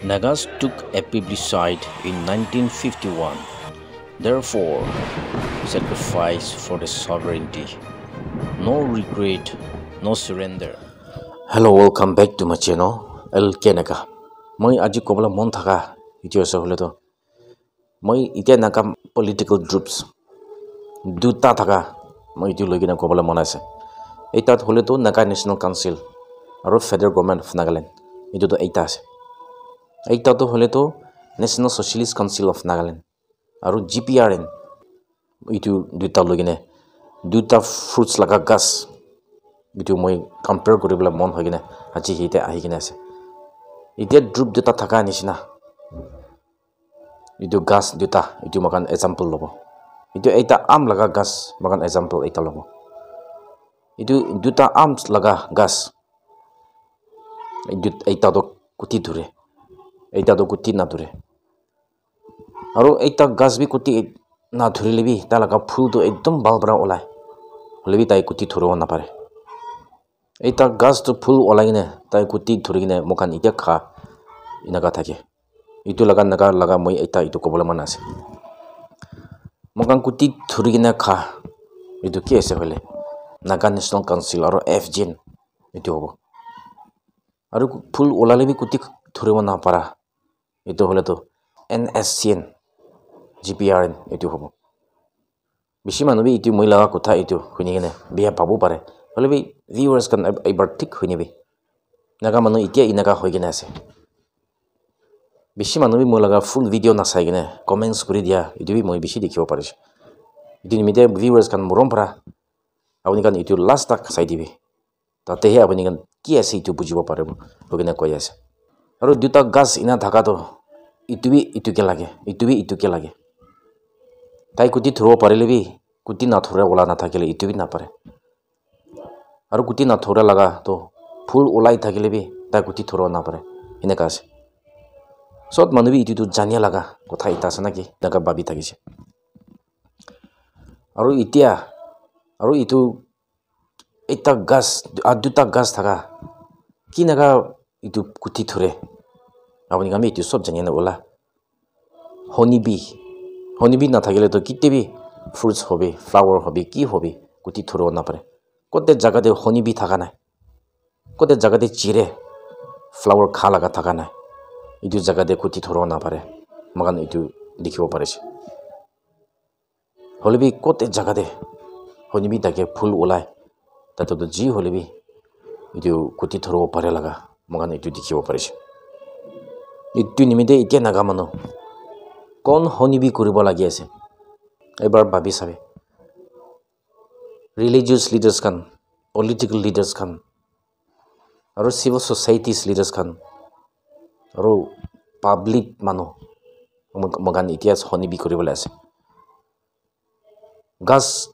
Nagas took a plebiscite in 1951, therefore sacrifice for the sovereignty. No regret, no surrender. Hello, welcome back to my channel, LK Naga. Moi aji kobla mon thaka itio se hole to. Moi ite naga political groups duta thaka moi itio logina kobla mon ase. Eitat hole to Naga National Council aro Federal Government of Nagaland. Itu to eita ase. Eita to hole to National Socialist Council of Nagaland aro GPRN. Itu duta logine duta fruits laga gas. Itu moi compare koribla mon hogine aji hite ahigine ase. Ite group duta thaka nishina. Itu gas duta itu makan example lobo. Itu eita am laga gas makan example eita lobo. Itu duta arms laga gas. Itu eita to kuti dure. Eita to kuti na dure. Aro eita gas bi kuti na dure lebi ta laga phul to ekdom balbra olai. Lebi tai kuti thuro na pare. Eita gas to phul olai ne tai kuti thurigine mokan ite kha inaga thake. Itu laga naga moi eita itu kobola man ase. Mokan kuti thurigine kha itu ki ase hole. Naga National Council aro FGN itu hobo. Aro phul olale bi kuti thuribo na para. Itu hole to NSCN GPRN itu hobo. Bishi manu bi itu moi laga kotha itu hunigine biya pabu pare. Hole bi viewers kan ebar thik hunibi. Naga manu itia inaga hoigine ase. Bishi manu bi moi laga full video na saigine comments kuri dia itu bi moi bishi dikhibo parish. Itu nimite viewers kan morom para apuni kan itu last tak sai dibi. Tate he apuni kan ki ase itu bujibo parebo logine koi ase. Aro duta gas ina thaka to itu bi itu ke lage. Itu bi itu ke lage. Tai kuti thuro parele bi kuti na thura ola na thakile itu bi na pare. Aro kuti na thura laga to full olai thakile bi tai kuti thuro na pare. Ine ka ase. Sot manu bi itu jania laga kotha ita ase naki daga babi thakise. Aro itia aro itu eta gas aduta gas thaka ki naga itu kuti thure apuni kami itu sob jania na ola honeybee na thakile to kitebi fruits hobi flower hobi ki hobi kuti thuro na pare kote jaga de honeybee thaka nai kote jaga de chire flower kha laga thaka nai itu jaga de kuti thuro na pare magan itu dikhibo parise holebi kote jaga de honeybee take phul olai tato to ji holebi itu kuti thuro pare laga magan itu dikhibo parise itu nimite itia naga manu kon honeybee kuribo lagi ase ebar babi sabe religious leaders kan political leaders kan aro civil societies leaders kan aro public manu magan itia honeybee kuribo ase gas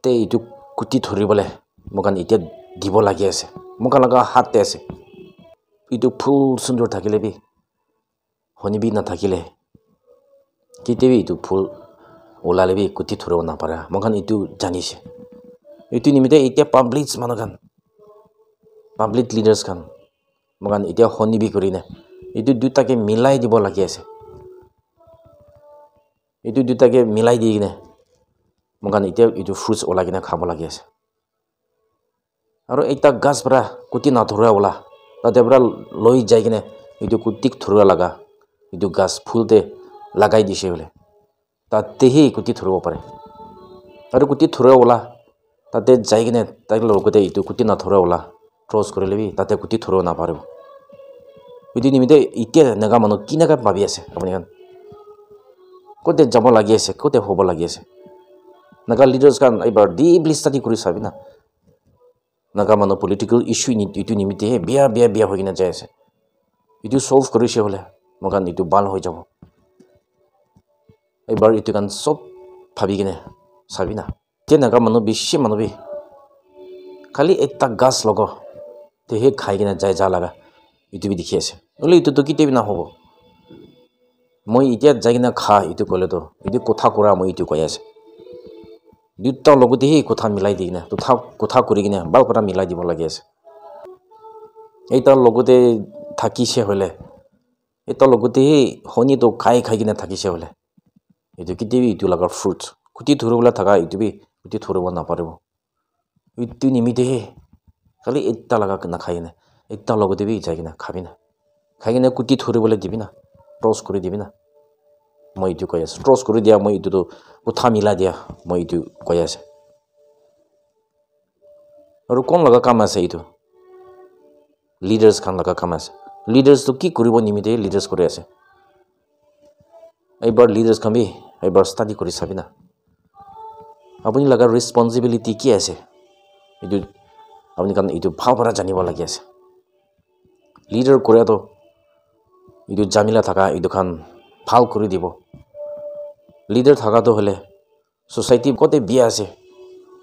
te itu kuti thuribole mokan itia dibo lagi ase mokan laga hat te ase itu phul sundor thakile bi honeybee na thakile kitebi itu phul olale bi kuti thuro na para mokan itu janise itu nimite itia public managan public leaders kan mokan itia honeybee kurine itu duta ke milai dibo lagi ase itu duta ke milai digine mokan itia itu fruits olagina khabo lagi ase aro ekta gas pra kuti na thura ola tate pra loi jaigine itu kutik thura laga itu gas phul te lagai dise bole tate hi kuti thurbo pare aro kuti thura ola tate jaigine tak logote itu kuti na thura ola cross korele bi tate kuti thuro na parebo itu nimite itia naga manu kinaga babi ase apuni kan kote jabo lagi ase kote hobo lagi ase naga leaders kan ebar deeply study kuri sabina naga manu political issue ni itu nimite biya hogina jai ase itu solve korise hole mokan itu bal hoi jabo ebar itu kan sob bhabi gine sabina te naga manu bishi manu bi khali ekta gas logo te he khai gina jai ja laga itu bi dikhi ase ole itu to kite bi na hobo moi itia jagina kha itu kole to itu kotha kora moi itu koi ase duta logote hi kotha milai digina to tha kotha kurigina bal kora milai dibo lagi ase eita logote thakise hole এটা লগতে হনি তো খাই কিনে থাকিছে বোলে এইটো কেতিয়াবি ইটো লাগাৰ fruits কুটি ধৰিবলৈ থাকা ইটো বি কুটি ধৰিব নাপাৰিব ইটো নিমিতেহে খালি এটা লগা নাখাই কিনে এটা লগতে বি যাই কিনে খাবি না খাই কিনে কুটি ধৰিবলৈ দিবি না টছ কৰি দিবি না মই এইটো কৈ আছোঁ টছ কৰি দিয়া মই এইটোতো কথা মিলাই দিয়া মই এইটো কৈ আছোঁ আৰু কোন লগা কাম আছে এইটো লিডাৰ্ছ খান লগা কাম আছে লিডাৰ্ছটো কি কৰিব নিমিতে লিডাৰ্ছ কৰি আছে এইবাৰ লিডাৰ্ছ খান বি এইবাৰ ষ্টাডি কৰি চাবি না আপুনি লগা ৰেছপঞ্চিবিলিটি কি আছে এইটো আপুনি কাৰণ এইটো ভাল পৰা জানিব লাগি আছে লিডাৰ কৰাটো এইটো জামিলা থকা এইটো খান ভাল কৰি দিব লিডাৰ থকাটো হ'লে সোসাইটি কতে বিয়া আছে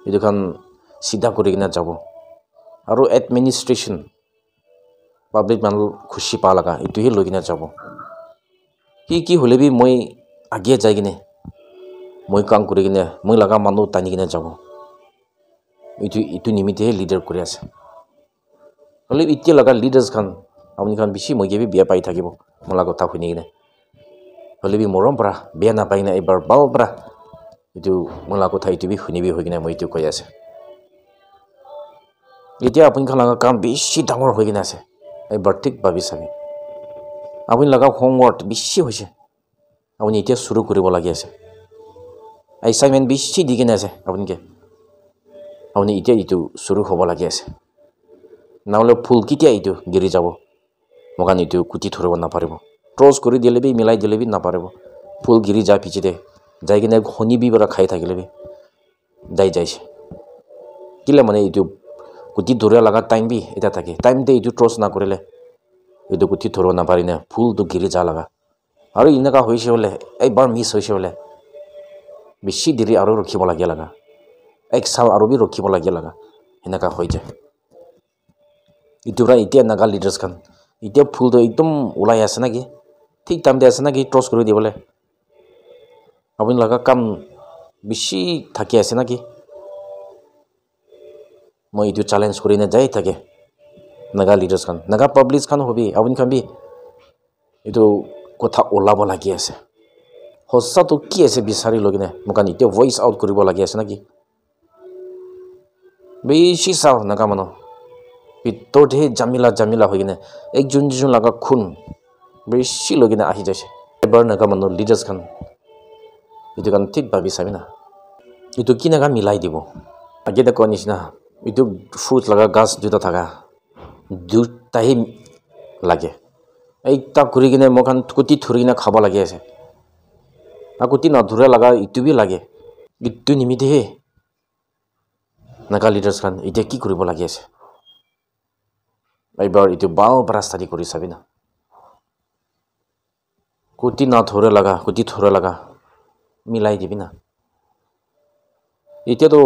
এইটো খান সিধা কৰি কিনে যাব আৰু এডমিনিষ্ট্ৰেশ্যন পাব্লিক মানুহ খুশি পা লগা এইটোহে লৈ কিনে যাব কি হ'লে বি মই আগে যাই কিনে মই কাম কৰি কিনে মই লগা মানুহ টানি কিনে যাব এইটো নিমিতেহে লিডাৰ কৰি আছে হ'লে এতিয়া লগা লিডাৰ্ছ খান আপুনি খান বেছি মই বি বিয়া পাই থাকিব মোলা কথা শুনি কিনে হ'লে বি মৰম পৰা বিয়া নাপাই কিনে এইবাৰ বাল পৰা এইটো মোলা কথা এইটো বি শুনিবি হৈ কিনে মই এইটো কৈ আছে এতিয়া আপুনি খান লগা কাম বেছি ডাঙৰ হৈ কিনে আছে এইবাৰ ঠিক ভাবি চাবি আপুনি লগা হোমৱৰ্ক বেছি হৈছে আপুনি এতিয়া শুৰু কৰিব লাগি আছে এছাইনমেণ্ট বেছি দি কিনে আছে আপুনি এতিয়া এইটো শুৰু হ'ব লাগি আছে নহ'লে ফুল কেতিয়া এইটো গিৰি যাব মোক এইটো কুটি ধৰিব নাপাৰিব ট্ৰছ কৰি দিলে বি মিলাই দিলে বি নাপাৰিব ফুল গিৰি যায় পিছতে যাই কিনে শনিবি পৰা খাই থাকিলে বি যাইছে কিলে মানে এইটো কুটি ধৰিব লগা টাইম বি এটা থাকে টাইমতে এইটো ট্ৰছ নকৰিলে এইটো কুটি ধৰিব নাপাৰি না ফুলটো গিৰি যা লগা আৰু এনেকুৱা হৈছে বোলে এইবাৰ মিছ হৈছে বোলে বেছি দেৰি আৰু ৰখিব লাগে লগা এক চাল আৰু বি ৰখিব লাগে লগা এনেকুৱা হৈ যায় এইটো পৰা এতিয়া নাগা লিডাৰ্ছ খান এতিয়া ফুলটো একদম ওলাই আছে নাকি ঠিক টাইমতে আছে নাকি ট্ৰছ কৰি দিবলৈ আপুনি লগা কাম বেছি থাকি আছে নাকি মই এইটো চেলেঞ্জ কৰি যাই থাকে নাগা লিডাৰ্ছ খান নাগা পাব্লিক খান হবি আপুনি খান বি এইটো কথা ওলাব লাগি আছে সঁচাটো কি আছে বিচাৰি লৈ কিনে মোক এতিয়া ভইচ আউট কৰিব লাগি আছে নাকি বেছি চাওঁ নাগা মানুহ ভিতৰতহে জামিলা হৈ কিনে একজন লগা খুন বেছি লৈ কিনে আহি যাইছে এবাৰ নাগা মানুহ লিডাৰ্ছ খান এইটো কাৰণ ঠিক ভাবি চাবি না এইটো কি নাগা মিলাই দিব আগতে কোৱা নিচিনা এইটো ফ্ৰুট লগা গাছ দুটা থকা দুটাহে লাগে এইটা ঘূৰি কিনে মোক কুটি ধৰি কিনে খাব লাগি আছে আৰু কুটি নধৰে লগা ইটো বি লাগে ইটো নিমিতেহে নাগা লিডাৰ্ছ খান এতিয়া কি কৰিব লাগি আছে এইবাৰ এইটো বাও পৰা ষ্টাডি কৰি চাবি না কুটি নধৰে লগা কুটি ধৰে লগা মিলাই দিবি না এতিয়াতো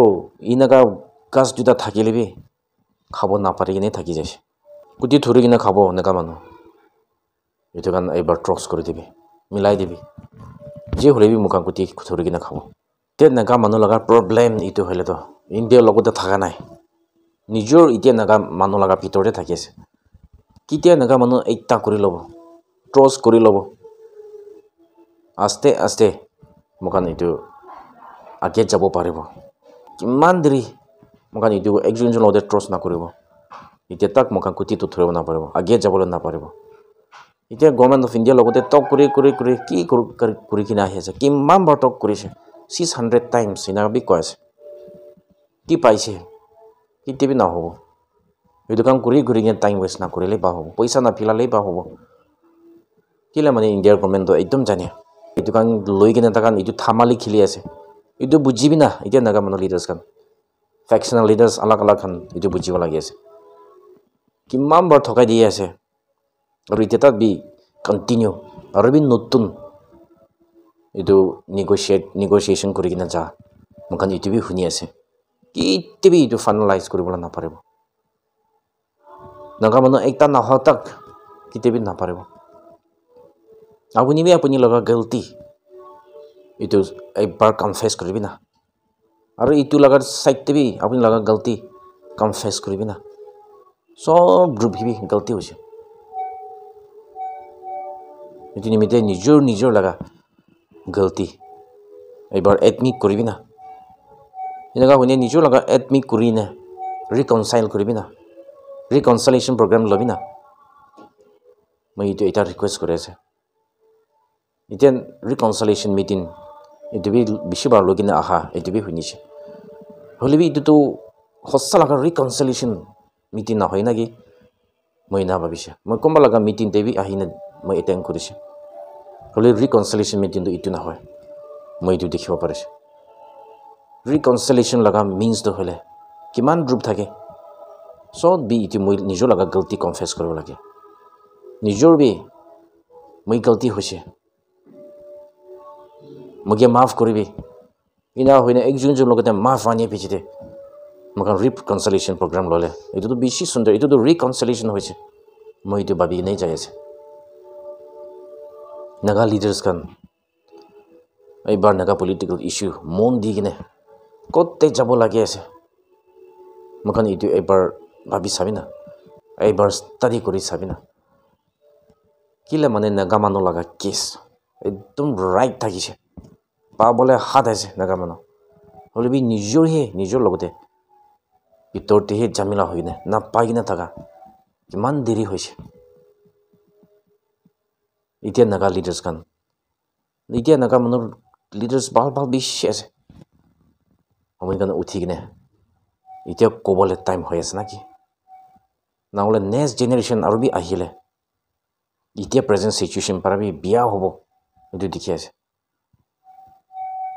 এনেকুৱা গাছ দুটা থাকিলে বি খাব নাপাৰি কিনে থাকি যাইছে কুটি ধৰি কিনে খাব এনেকুৱা মানুহ এইটো কাৰণ এইবাৰ ট্ৰছ কৰি দিবি মিলাই দিবি যি হ'লে বি মোক কুটি ধৰি কিনে খাব এতিয়া এনেকুৱা মানুহ লগাৰ প্ৰব্লেম এইটো হ'লেতো ইণ্ডিয়াৰ লগতে থকা নাই নিজৰ এতিয়া এনেকুৱা মানুহ লগা ভিতৰতে থাকি আছে কেতিয়া এনেকুৱা মানুহ এইটা কৰি ল'ব ট্ৰছ কৰি ল'ব আস্তে আস্তে মোক এইটো আগে যাব পাৰিব কিমান দেৰি মোক এইটো একজন লগতে ট্ৰছ নকৰিব এতিয়া তাক মোক কুটিটো ধৰিব নাপাৰিব আগে যাবলৈ নাপাৰিব এতিয়া গভৰ্ণমেণ্ট অফ ইণ্ডিয়াৰ লগতে টক কৰি কি কৰি কিনে আহি আছে কিমান বাৰ টক কৰিছে 600 টাইমছ এনেকুৱা বি কৈ আছে কি পাইছে কেতিয়াবি নহ'ব এইটো কাম কৰি কিনে টাইম ৱেষ্ট নকৰিলেই বা হ'ব পইচা নাপিলালেই বা হ'ব কেলে মানে ইণ্ডিয়াৰ গভৰ্ণমেণ্টটো একদম জানে এইটো কাম লৈ কিনে এটা কাৰণ এইটো থামালি খেলি আছে এইটো বুজিবি না এতিয়া নাগা মানুহ লিডাৰ্ছ খান ফেকশ্যনেল লিডাৰ্ছ আলাগ খান এইটো বুজিব লাগি আছে কিমান বাৰ ঠকাই দি আছে আৰু এতিয়া তাত বি কণ্টিনিউ আৰু বি নতুন এইটো নেগচিয়েশ্যন কৰি কিনে যা মোক এইটো বি শুনি আছে কেতিয়াবি এইটো ফাইনেলাইজ কৰিবলৈ নাপাৰিব নাগা মানুহ একটা নহয় তাক কেতিয়াবি নাপাৰিব আপুনি লগা গলতি এইটো একবাৰ কনফেছ কৰিবি না আৰু এইটো লগাৰ চাইডতে বি আপুনি লগা গলতি কনফেছ কৰিবি না চব ডুবিবি গলতি হৈছে itu nimite nijor laga galti ebar admit koribi na inaga hone nijor laga admit kurine reconcile koribi na reconciliation program lobi na mai itu eta request kore ase iten reconciliation meeting itu bi bishibar logina aha itu bi huniche holebi itu to hossa laga reconciliation meeting na hoina gi moi na babisha moi komba laga meeting debi ahina moi attend korise hole reconciliation meeting to itu na hoy moi itu dekhibo parise reconciliation laga means to hole kiman group thake so bi itu moi nijor laga galti confess koribo lage nijor bi moi galti hoise muge maaf koribi ina hoine ekjon jon logate maaf ani pichite makan reconciliation program lole itu to bishi sundar itu to reconciliation hoise moi itu babi nei jayase naga leaders kan ai bar naga political issue mon digine kotte jabo lagi ase makan itu ebar babi sabina ebar study kori sabina kila mane naga mano laga case ekdom right thakise পাবলে হাত আছে নাগা মানো হলেবি নিজর লগতে ভিতরতে হে জামিলা হইনে না পাইনা থাকা কিমান দেরি হইছে ইতিয়া নাগা লিডার্স খান ইতিয়া নাগা মানোর লিডার্স ভাল বেশি আছে আমি কানে উঠি কিনে ইতিয়া কবলে টাইম হই আছে নাকি না হলে নেক্সট জেনারেশন আর বি আহিলে ইতিয়া প্রেজেন্ট সিচুয়েশন পারাবি বিয়া হবো এটু দেখি আছে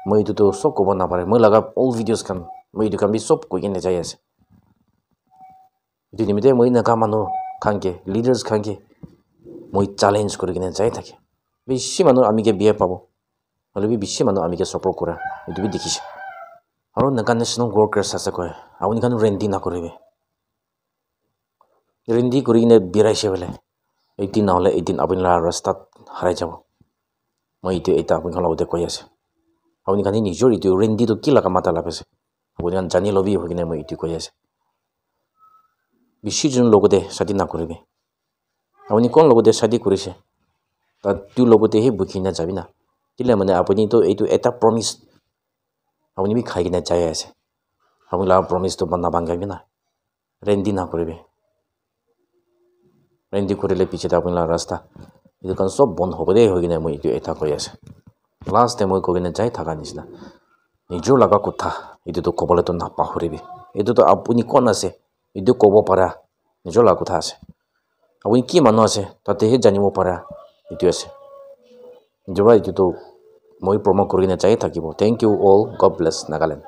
মই itu sob kobo na pare moi laga all videos kan moi itu kan bi sob ko gene jai ase itu nimite moi na ka manu khanke leaders khanke moi challenge kori gene jai thake bishi manu ami ke biya pabo hole bi bishi manu ami ke support kora itu bi dekhise aro naga national workers ase koy awuni kan rendi na koribe rendi kori gene biraise bele 18 na hole 18 abin la rasta harai jabo moi itu eta abin khala ode koi ase awuni kani nijor itu rendi to kila ka mata lapese awuni kan jani lobi hogine moi itu koi ase bishi jon logode shadi na koribe awuni kon logode shadi korise ta tu logode he bukhina jabina tile mane apuni to eitu eta promise awuni bi khai gina jai ase awuni la promise to banna bangai na rendi na koribe rendi korile piche ta apuni la rasta itu kan sob bon hobode hogine moi itu eta koi ase last time moi kogene jai thaga nisna nijor laga kotha itu to kobole to na pahuribi itu to apuni kon ase itu kobo para nijor laga kotha ase apuni ki manu ase tate he janimo para itu ase jora itu to moi promo korine jai thakibo thank you all god bless Nagaland